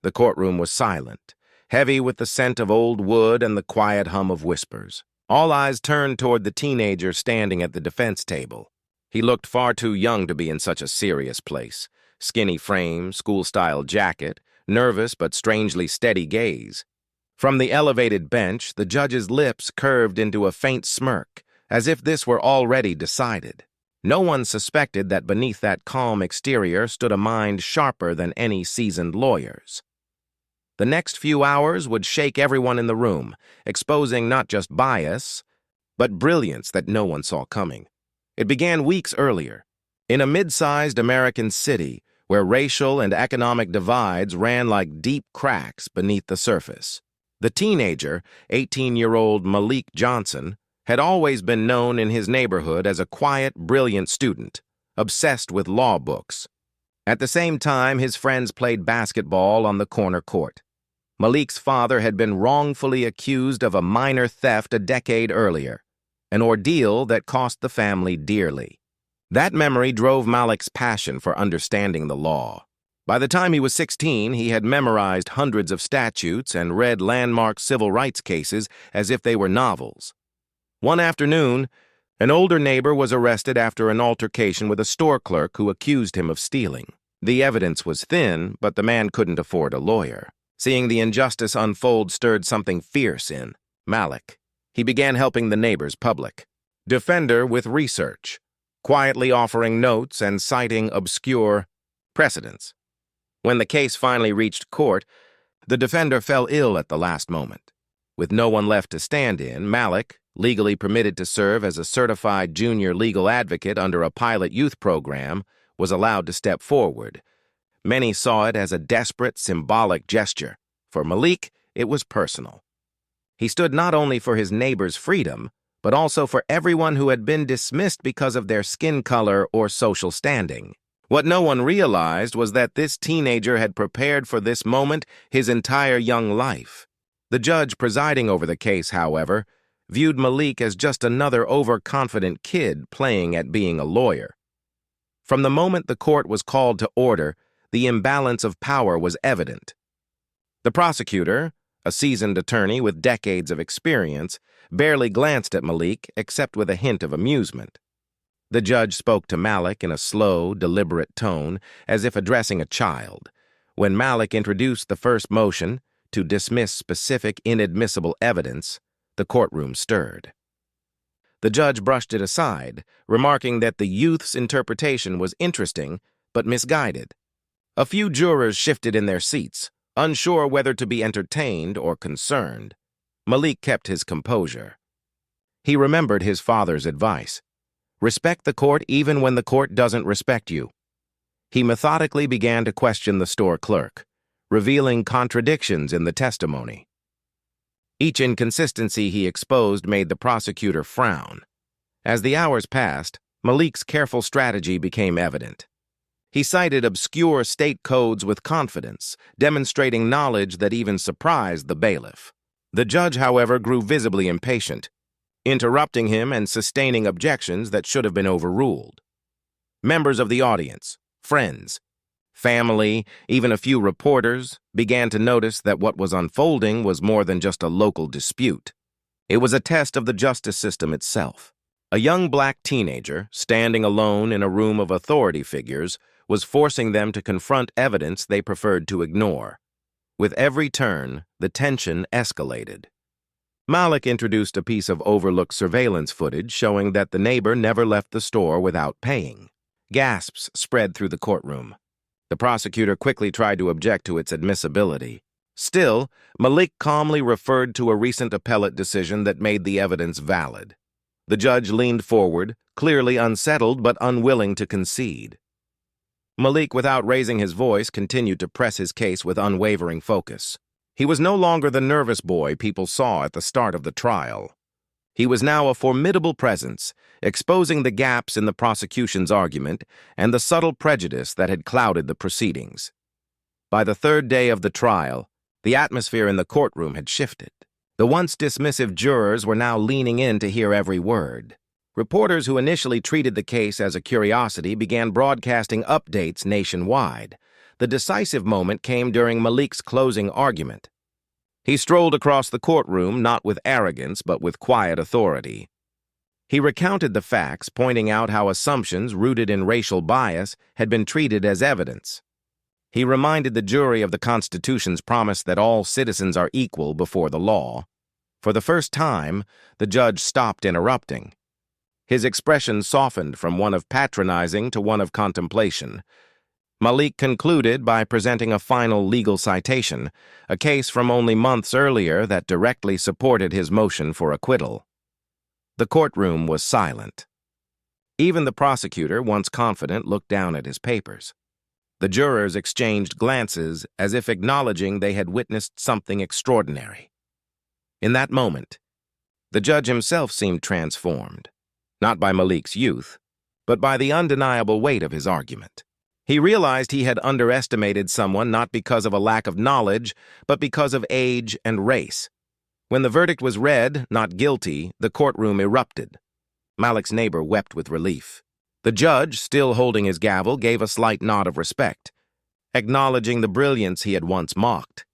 The courtroom was silent, heavy with the scent of old wood and the quiet hum of whispers. All eyes turned toward the teenager standing at the defense table. He looked far too young to be in such a serious place. Skinny frame, school-style jacket, nervous but strangely steady gaze. From the elevated bench, the judge's lips curved into a faint smirk, as if this were already decided. No one suspected that beneath that calm exterior stood a mind sharper than any seasoned lawyer's. The next few hours would shake everyone in the room, exposing not just bias, but brilliance that no one saw coming. It began weeks earlier, in a mid-sized American city where racial and economic divides ran like deep cracks beneath the surface. The teenager, 18-year-old Malik Johnson, had always been known in his neighborhood as a quiet, brilliant student, obsessed with law books. At the same time, his friends played basketball on the corner court. Malik's father had been wrongfully accused of a minor theft a decade earlier, an ordeal that cost the family dearly. That memory drove Malik's passion for understanding the law. By the time he was 16, he had memorized hundreds of statutes and read landmark civil rights cases as if they were novels. One afternoon, an older neighbor was arrested after an altercation with a store clerk who accused him of stealing. The evidence was thin, but the man couldn't afford a lawyer. Seeing the injustice unfold stirred something fierce in Malik. He began helping the neighbor's public defender with research, quietly offering notes and citing obscure precedents. When the case finally reached court, the defender fell ill at the last moment. With no one left to stand in, Malik, legally permitted to serve as a certified junior legal advocate under a pilot youth program, was allowed to step forward. Many saw it as a desperate, symbolic gesture. For Malik, it was personal. He stood not only for his neighbor's freedom, but also for everyone who had been dismissed because of their skin color or social standing. What no one realized was that this teenager had prepared for this moment his entire young life. The judge presiding over the case, however, viewed Malik as just another overconfident kid playing at being a lawyer. From the moment the court was called to order, the imbalance of power was evident. The prosecutor, a seasoned attorney with decades of experience, barely glanced at Malik except with a hint of amusement. The judge spoke to Malik in a slow, deliberate tone, as if addressing a child. When Malik introduced the first motion, to dismiss specific inadmissible evidence, the courtroom stirred. The judge brushed it aside, remarking that the youth's interpretation was interesting but misguided. A few jurors shifted in their seats, unsure whether to be entertained or concerned. Malik kept his composure. He remembered his father's advice. Respect the court even when the court doesn't respect you. He methodically began to question the store clerk, revealing contradictions in the testimony. Each inconsistency he exposed made the prosecutor frown. As the hours passed, Malik's careful strategy became evident. He cited obscure state codes with confidence, demonstrating knowledge that even surprised the bailiff. The judge, however, grew visibly impatient, interrupting him and sustaining objections that should have been overruled. Members of the audience, friends, family, even a few reporters began to notice that what was unfolding was more than just a local dispute. It was a test of the justice system itself. A young black teenager, standing alone in a room of authority figures, was forcing them to confront evidence they preferred to ignore. With every turn, the tension escalated. Malik introduced a piece of overlooked surveillance footage showing that the neighbor never left the store without paying. Gasps spread through the courtroom. The prosecutor quickly tried to object to its admissibility. Still, Malik calmly referred to a recent appellate decision that made the evidence valid. The judge leaned forward, clearly unsettled but unwilling to concede. Malik, without raising his voice, continued to press his case with unwavering focus. He was no longer the nervous boy people saw at the start of the trial. He was now a formidable presence, exposing the gaps in the prosecution's argument and the subtle prejudice that had clouded the proceedings. By the third day of the trial, the atmosphere in the courtroom had shifted. The once dismissive jurors were now leaning in to hear every word. Reporters who initially treated the case as a curiosity began broadcasting updates nationwide. the decisive moment came during Malik's closing argument. He strolled across the courtroom not with arrogance but with quiet authority. He recounted the facts, pointing out how assumptions rooted in racial bias had been treated as evidence. He reminded the jury of the Constitution's promise that all citizens are equal before the law. For the first time, the judge stopped interrupting. His expression softened from one of patronizing to one of contemplation. Malik concluded by presenting a final legal citation, a case from only months earlier that directly supported his motion for acquittal. The courtroom was silent. Even the prosecutor, once confident, looked down at his papers. The jurors exchanged glances as if acknowledging they had witnessed something extraordinary. In that moment, the judge himself seemed transformed, not by Malik's youth, but by the undeniable weight of his argument. He realized he had underestimated someone not because of a lack of knowledge, but because of age and race. When the verdict was read, not guilty, the courtroom erupted. Malik's neighbor wept with relief. The judge, still holding his gavel, gave a slight nod of respect, acknowledging the brilliance he had once mocked.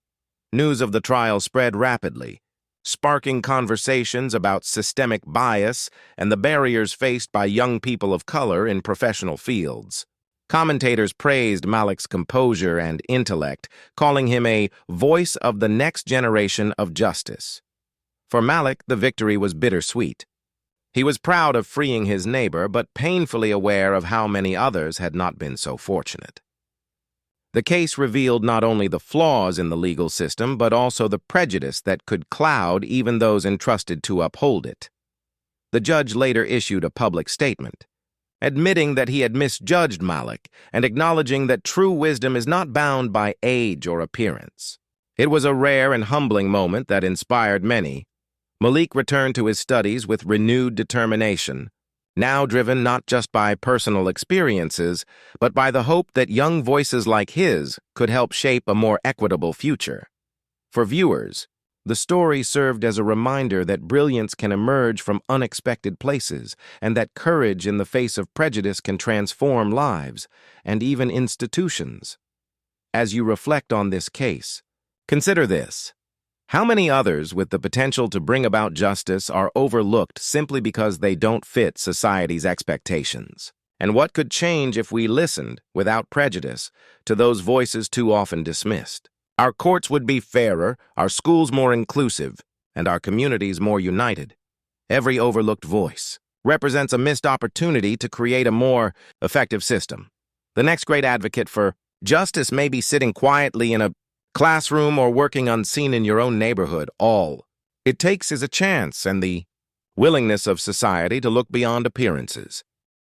News of the trial spread rapidly, sparking conversations about systemic bias and the barriers faced by young people of color in professional fields. Commentators praised Malik's composure and intellect, calling him a voice of the next generation of justice. For Malik, the victory was bittersweet. He was proud of freeing his neighbor, but painfully aware of how many others had not been so fortunate. The case revealed not only the flaws in the legal system, but also the prejudice that could cloud even those entrusted to uphold it. The judge later issued a public statement, admitting that he had misjudged Malik and acknowledging that true wisdom is not bound by age or appearance. It was a rare and humbling moment that inspired many. Malik returned to his studies with renewed determination, now driven not just by personal experiences, but by the hope that young voices like his could help shape a more equitable future. For viewers, the story served as a reminder that brilliance can emerge from unexpected places and that courage in the face of prejudice can transform lives and even institutions. As you reflect on this case, consider this. How many others with the potential to bring about justice are overlooked simply because they don't fit society's expectations? And what could change if we listened, without prejudice, to those voices too often dismissed? Our courts would be fairer, our schools more inclusive, and our communities more united. Every overlooked voice represents a missed opportunity to create a more effective system. The next great advocate for justice may be sitting quietly in a classroom or working unseen in your own neighborhood. All it takes is a chance and the willingness of society to look beyond appearances.